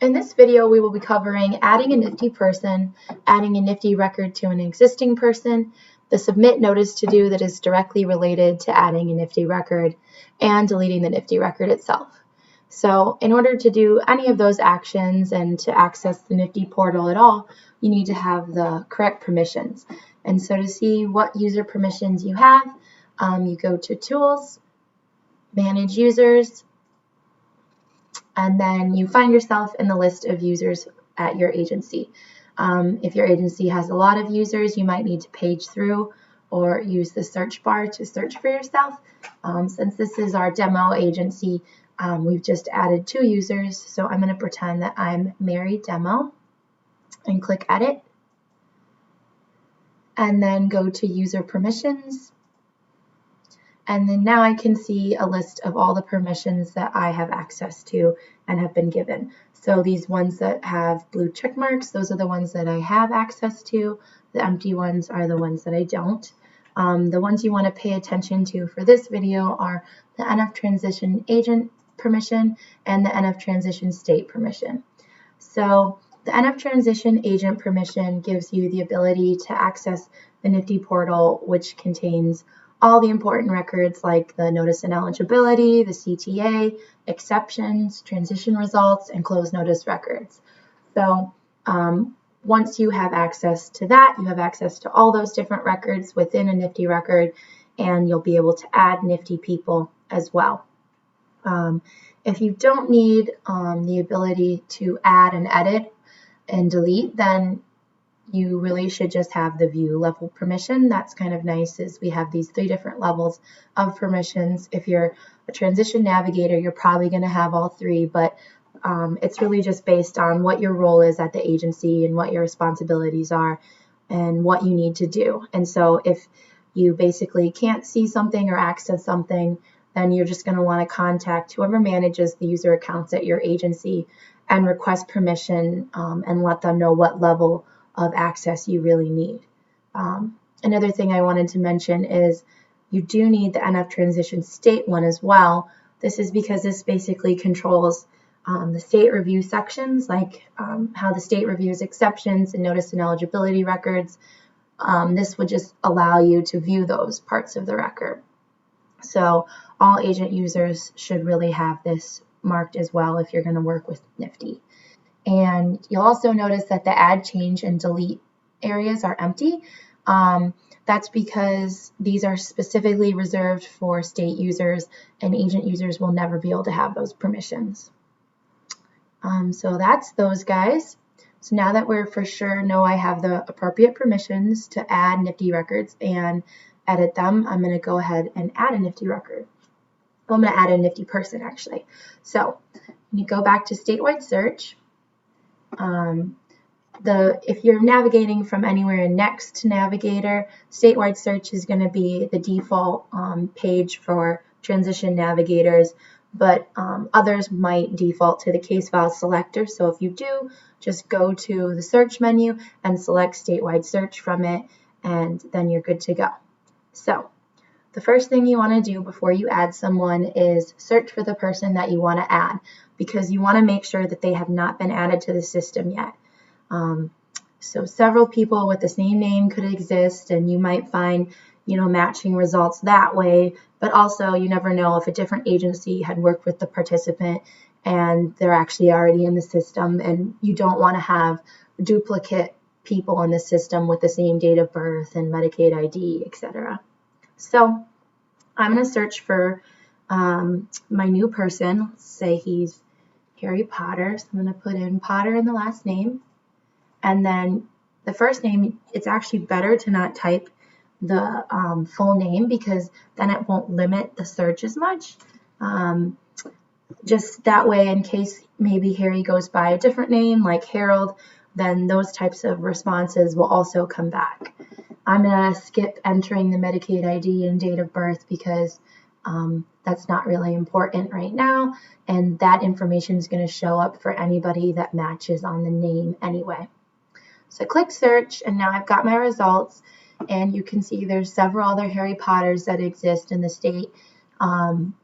In this video, we will be covering adding a Nifty person, adding a Nifty record to an existing person, the submit notice to do that is directly related to adding a Nifty record, and deleting the Nifty record itself. So in order to do any of those actions and to access the Nifty portal at all, you need to have the correct permissions. And so to see what user permissions you have, you go to Tools, Manage Users, and then you find yourself in the list of users at your agency. If your agency has a lot of users, you might need to page through or use the search bar to search for yourself. Since this is our demo agency, we've just added 2 users, so I'm going to pretend that I'm Mary Demo and click Edit. And then go to User Permissions. And then now I can see a list of all the permissions that I have access to and have been given. So these ones that have blue check marks, those are the ones that I have access to. The empty ones are the ones that I don't. The ones you want to pay attention to for this video are the NF Transition Agent permission and the NF Transition State permission. So the NF Transition Agent permission gives you the ability to access the Nifty portal, which contains all the important records like the notice and eligibility, the CTA, exceptions, transition results, and close notice records. So once you have access to that, you have access to all those different records within a Nifty record, and you'll be able to add Nifty people as well. If you don't need the ability to add and edit and delete, then you really should just have the view level permission. That's kind of nice, is we have these 3 different levels of permissions. If you're a transition navigator, you're probably going to have all 3, but it's really just based on what your role is at the agency and what your responsibilities are and what you need to do. And so if you basically can't see something or access something, then you're just going to want to contact whoever manages the user accounts at your agency and request permission and let them know what level of access you really need. Another thing I wanted to mention is you do need the NF Transition State one as well. This is because this basically controls the state review sections, like how the state reviews exceptions and notice and eligibility records. This would just allow you to view those parts of the record. So all agent users should really have this marked as well if you're going to work with Nifty. And you'll also notice that the add, change, and delete areas are empty. That's because these are specifically reserved for state users, and agent users will never be able to have those permissions. So that's those guys. So now that we're for sure know I have the appropriate permissions to add Nifty records and edit them, I'm going to go ahead and add a Nifty record. Well, I'm going to add a Nifty person, actually. So you go back to statewide search. If you're navigating from anywhere in Next Navigator, statewide search is going to be the default page for transition navigators, but others might default to the case file selector. So if you do, just go to the search menu and select statewide search from it, and then you're good to go. So the first thing you want to do before you add someone is search for the person that you want to add, because you want to make sure that they have not been added to the system yet. So several people with the same name could exist, and you might find, matching results that way, but also you never know if a different agency had worked with the participant and they're actually already in the system, and you don't want to have duplicate people in the system with the same date of birth and Medicaid ID, etc. So I'm going to search for my new person. Let's say he's Harry Potter. So I'm going to put in Potter in the last name. And then the first name, it's actually better to not type the full name, because then it won't limit the search as much. Just that way, in case maybe Harry goes by a different name like Harold, then those types of responses will also come back. I'm going to skip entering the Medicaid ID and date of birth because that's not really important right now, and that information is going to show up for anybody that matches on the name anyway. So click search, and now I've got my results, and you can see there's several other Harry Potters that exist in the state, and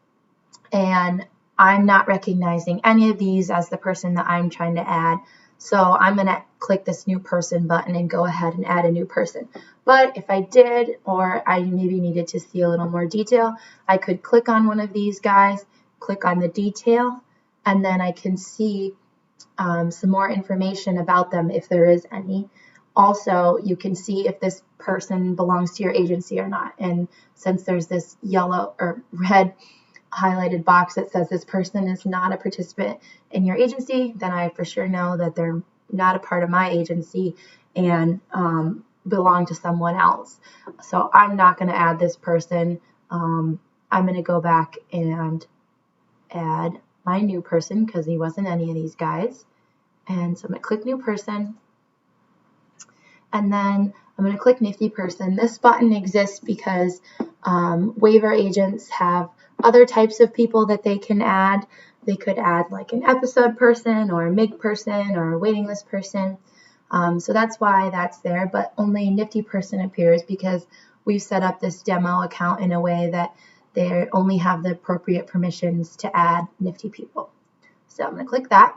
I'm not recognizing any of these as the person that I'm trying to add. So I'm going to click this new person button and go ahead and add a new person. But if I did, or I maybe needed to see a little more detail, I could click on one of these guys, click on the detail, and then I can see some more information about them if there is any. Also, you can see if this person belongs to your agency or not. And since there's this yellow or red highlighted box that says this person is not a participant in your agency, then I for sure know that they're not a part of my agency and belong to someone else. So I'm not going to add this person. I'm going to go back and add my new person because he wasn't any of these guys. And so I'm going to click new person. And then I'm going to click Nifty person. This button exists because waiver agents have other types of people that they can add. They could add like an episode person or a MIG person or a waiting list person. So that's why that's there, but only Nifty person appears because we've set up this demo account in a way that they only have the appropriate permissions to add Nifty people. So I'm going to click that.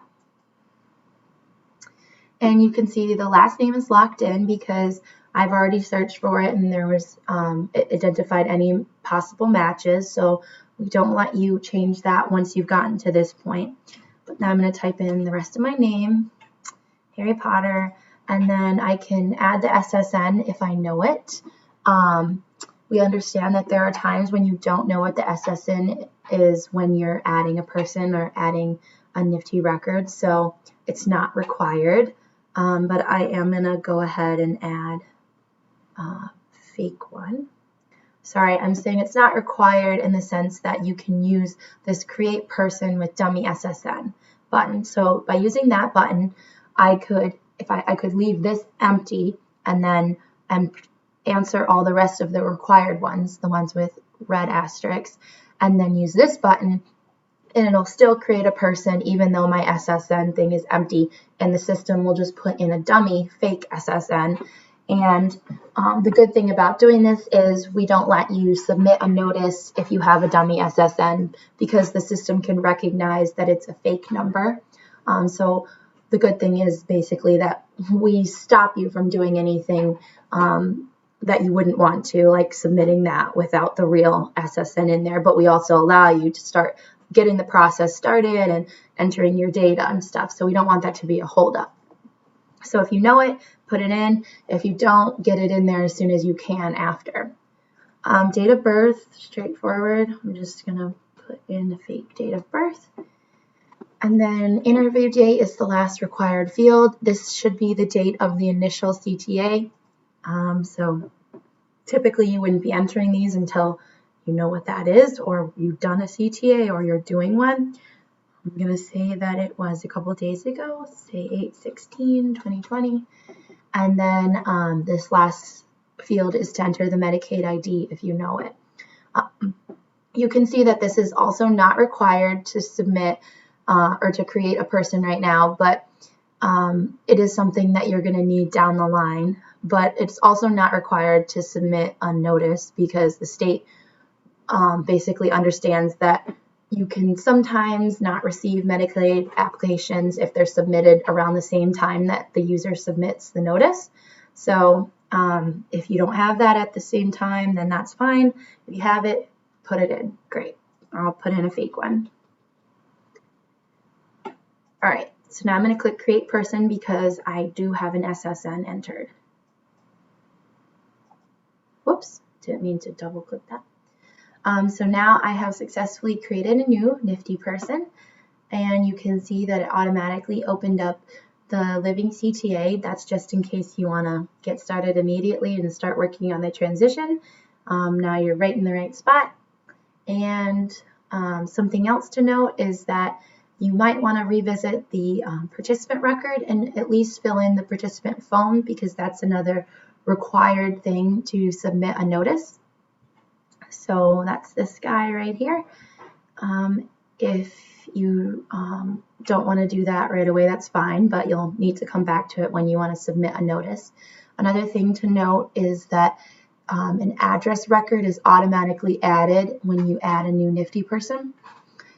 And you can see the last name is locked in because I've already searched for it and there was it identified any possible matches. So we don't let you change that once you've gotten to this point. But now I'm going to type in the rest of my name, Harry Potter, and then I can add the SSN if I know it. We understand that there are times when you don't know what the SSN is when you're adding a person or adding a Nifty record, so it's not required. But I am going to go ahead and add a fake one. Sorry, I'm saying it's not required in the sense that you can use this create person with dummy SSN button. So by using that button, I could leave this empty and then answer all the rest of the required ones, the ones with red asterisks, and then use this button and it'll still create a person even though my SSN thing is empty, and the system will just put in a dummy fake SSN. And the good thing about doing this is we don't let you submit a notice if you have a dummy SSN because the system can recognize that it's a fake number. So the good thing is basically that we stop you from doing anything that you wouldn't want to, like submitting that without the real SSN in there, but we also allow you to start getting the process started and entering your data and stuff. So we don't want that to be a holdup. So if you know it, put it in. If you don't, get it in there as soon as you can after. Date of birth, straightforward. I'm just going to put in a fake date of birth. And then interview date is the last required field. This should be the date of the initial CTA. So typically you wouldn't be entering these until you know what that is, or you've done a CTA, or you're doing one. I'm going to say that it was a couple of days ago, say 8/16/2020. And then this last field is to enter the Medicaid ID if you know it. You can see that this is also not required to submit or to create a person right now, but it is something that you're going to need down the line. But it's also not required to submit a notice because the state basically understands that you can sometimes not receive Medicaid applications if they're submitted around the same time that the user submits the notice. So if you don't have that at the same time, then that's fine. If you have it, put it in. Great. I'll put in a fake one. All right. So now I'm going to click Create Person because I do have an SSN entered. Whoops. Didn't mean to double click that. So now I have successfully created a new Nifty person, and you can see that it automatically opened up the living CTA. That's just in case you want to get started immediately and start working on the transition. Now you're right in the right spot. And something else to note is that you might want to revisit the participant record and at least fill in the participant phone because that's another required thing to submit a notice. So that's this guy right here. If you don't want to do that right away, that's fine, but you'll need to come back to it when you want to submit a notice. Another thing to note is that an address record is automatically added when you add a new Nifty person.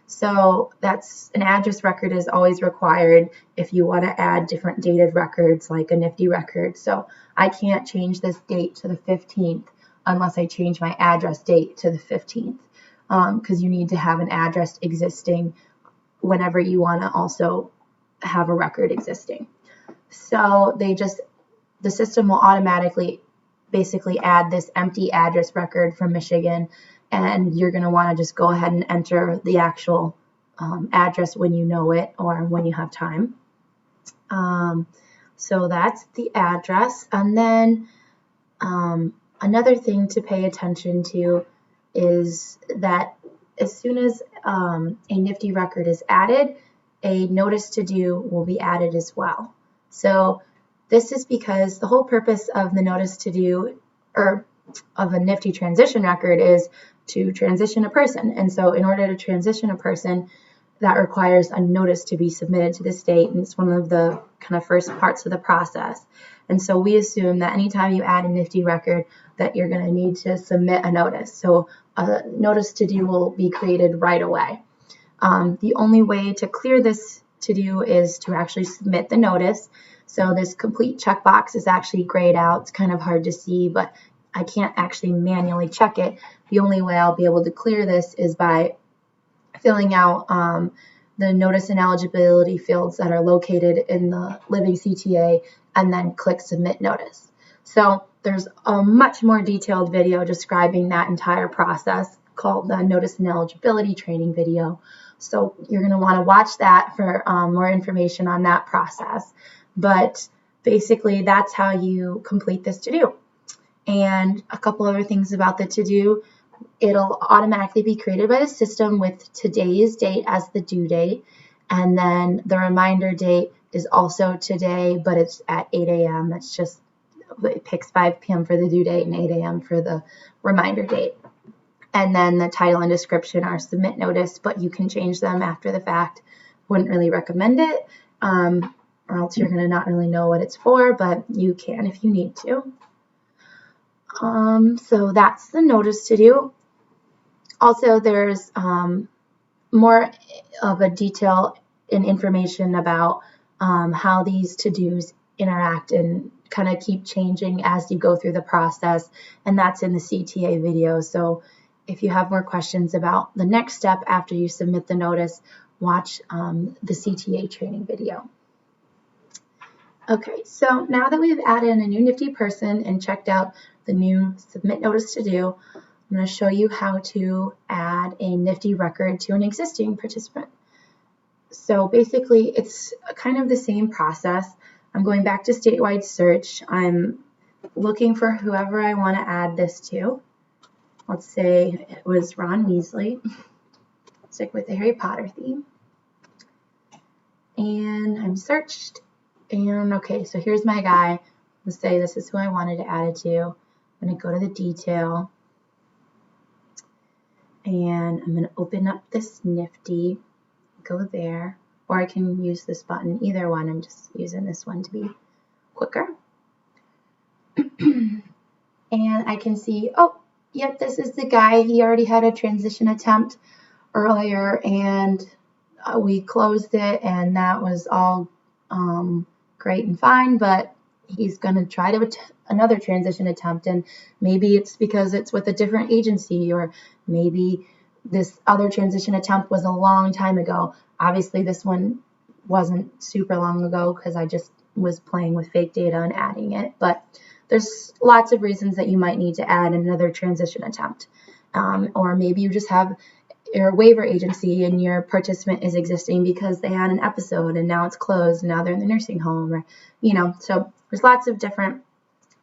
So that's an address record is always required if you want to add different dated records like a Nifty record. So I can't change this date to the 15th unless I change my address date to the 15th, because you need to have an address existing whenever you want to also have a record existing. So the system will automatically basically add this empty address record from Michigan, and you're going to want to just go ahead and enter the actual address when you know it or when you have time. So that's the address. And then another thing to pay attention to is that as soon as a Nifty record is added, a notice to do will be added as well. So this is because the whole purpose of the notice to do, or of a Nifty transition record, is to transition a person. And so in order to transition a person, that requires a notice to be submitted to the state, and it's one of the kind of first parts of the process. And so we assume that anytime you add a Nifty record that you're going to need to submit a notice. So a notice to do will be created right away. The only way to clear this to do is to actually submit the notice. So this complete checkbox is actually grayed out. It's kind of hard to see, but I can't actually manually check it. The only way I'll be able to clear this is by filling out the notice and eligibility fields that are located in the Living CTA, and then click Submit Notice. So there's a much more detailed video describing that entire process called the Notice and Eligibility Training video. So you're going to want to watch that for more information on that process. But basically, that's how you complete this to-do. And a couple other things about the to-do: it'll automatically be created by the system with today's date as the due date. And then the reminder date is also today, but it's at 8 a.m. That's just, it picks 5 p.m. for the due date and 8 a.m. for the reminder date. And then the title and description are submit notice, but you can change them after the fact. Wouldn't really recommend it, or else you're going to not really know what it's for, but you can if you need to. So that's the notice to do. Also, there's more of a detail and information about how these to-dos interact and kind of keep changing as you go through the process, and that's in the CTA video. So if you have more questions about the next step after you submit the notice, watch the CTA training video. Okay, so now that we've added in a new Nifty person and checked out the new submit notice to do, I'm going to show you how to add a Nifty record to an existing participant. So basically, it's kind of the same process. I'm going back to statewide search. I'm looking for whoever I want to add this to. Let's say it was Ron Weasley. Stick with the Harry Potter theme. And I'm searched. And okay, so here's my guy. Let's say this is who I wanted to add it to. I'm going to go to the detail. And I'm going to open up this Nifty, go there, or I can use this button, either one. I'm just using this one to be quicker. And I can see, oh, yep, this is the guy. He already had a transition attempt earlier, and we closed it, and that was all great and fine, but he's going to try to another transition attempt, and maybe it's because it's with a different agency, or maybe this other transition attempt was a long time ago. Obviously, this one wasn't super long ago because I just was playing with fake data and adding it, but there's lots of reasons that you might need to add another transition attempt. Or maybe you just have your waiver agency and your participant is existing because they had an episode and now it's closed and now they're in the nursing home, or, you know, so there's lots of different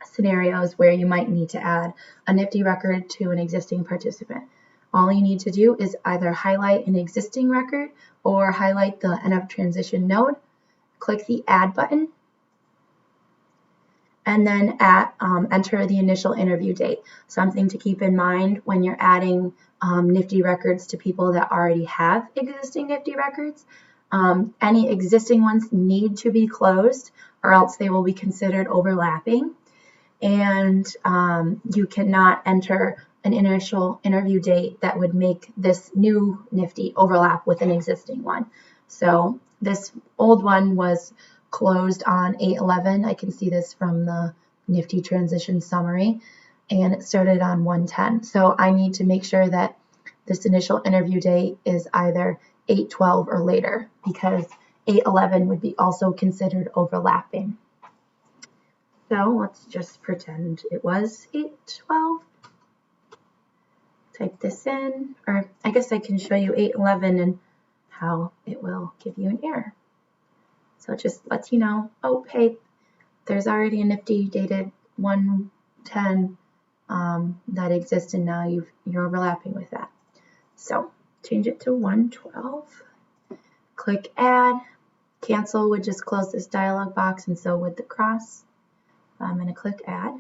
scenarios where you might need to add a Nifty record to an existing participant. All you need to do is either highlight an existing record or highlight the NF transition node, click the add button, and then enter the initial interview date. Something to keep in mind when you're adding Nifty records to people that already have existing Nifty records. Any existing ones need to be closed or else they will be considered overlapping. And you cannot enter an initial interview date that would make this new Nifty overlap with an existing one. So this old one was closed on 8/11. I can see this from the Nifty transition summary, and it started on 110. So I need to make sure that this initial interview date is either 8/12 or later, because 8/11 would be also considered overlapping. So let's just pretend it was 8/12. Type this in, or I guess I can show you 8/11 and how it will give you an error. So it just lets you know, oh, hey, there's already a Nifty dated 110 that exists, and now you're overlapping with that. So change it to 112. Click Add. Cancel would just close this dialog box, and so would the cross. I'm going to click Add.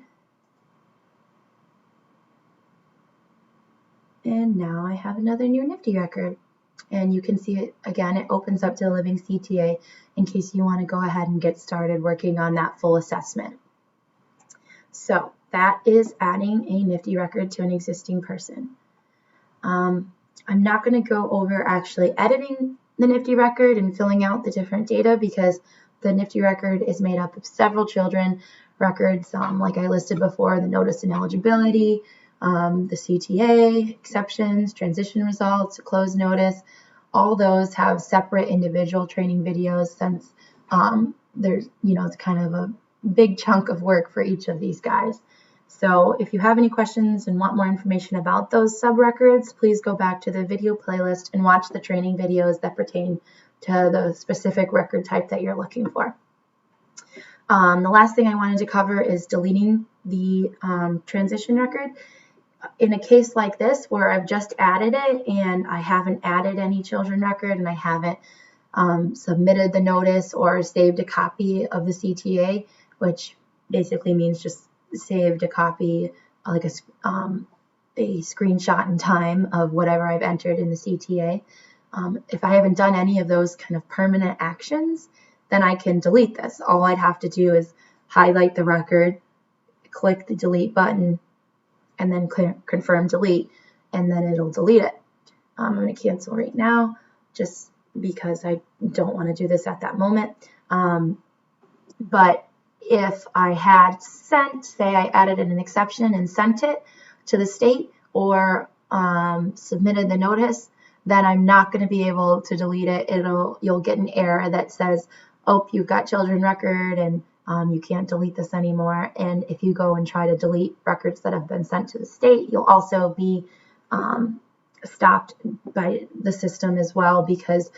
And now I have another new Nifty record. And you can see it again, it opens up to the living CTA in case you want to go ahead and get started working on that full assessment. So that is adding a Nifty record to an existing person. I'm not going to go over actually editing the Nifty record and filling out the different data, because the Nifty record is made up of several children records, like I listed before, the notice and eligibility, the CTA, exceptions, transition results, close notice. All those have separate individual training videos, since there's, it's kind of a big chunk of work for each of these guys. So if you have any questions and want more information about those sub-records, please go back to the video playlist and watch the training videos that pertain to the specific record type that you're looking for. The last thing I wanted to cover is deleting the transition record. In a case like this where I've just added it and I haven't added any children record, and I haven't submitted the notice or saved a copy of the CTA, which basically means just saved a copy, like a screenshot in time of whatever I've entered in the CTA. If I haven't done any of those kind of permanent actions, then I can delete this. All I'd have to do is highlight the record, click the delete button, and then confirm delete, and then it'll delete it. I'm going to cancel right now just because I don't want to do this at that moment. But if I had sent, say I added an exception and sent it to the state, or submitted the notice, then I'm not going to be able to delete it. You'll get an error that says, oh, you've got children record, and you can't delete this anymore. And if you go and try to delete records that have been sent to the state, you'll also be stopped by the system as well, because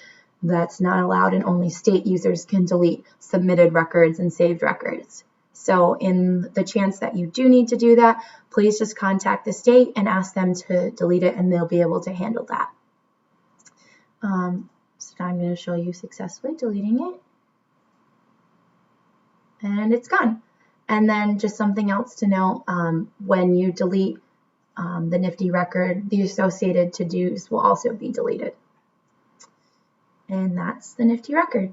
that's not allowed, and only state users can delete submitted records and saved records. So in the chance that you do need to do that, please just contact the state and ask them to delete it, and they'll be able to handle that. So now I'm going to show you successfully deleting it. And it's gone. And then just something else to note, when you delete the Nifty record, the associated to-dos will also be deleted. And that's the Nifty record.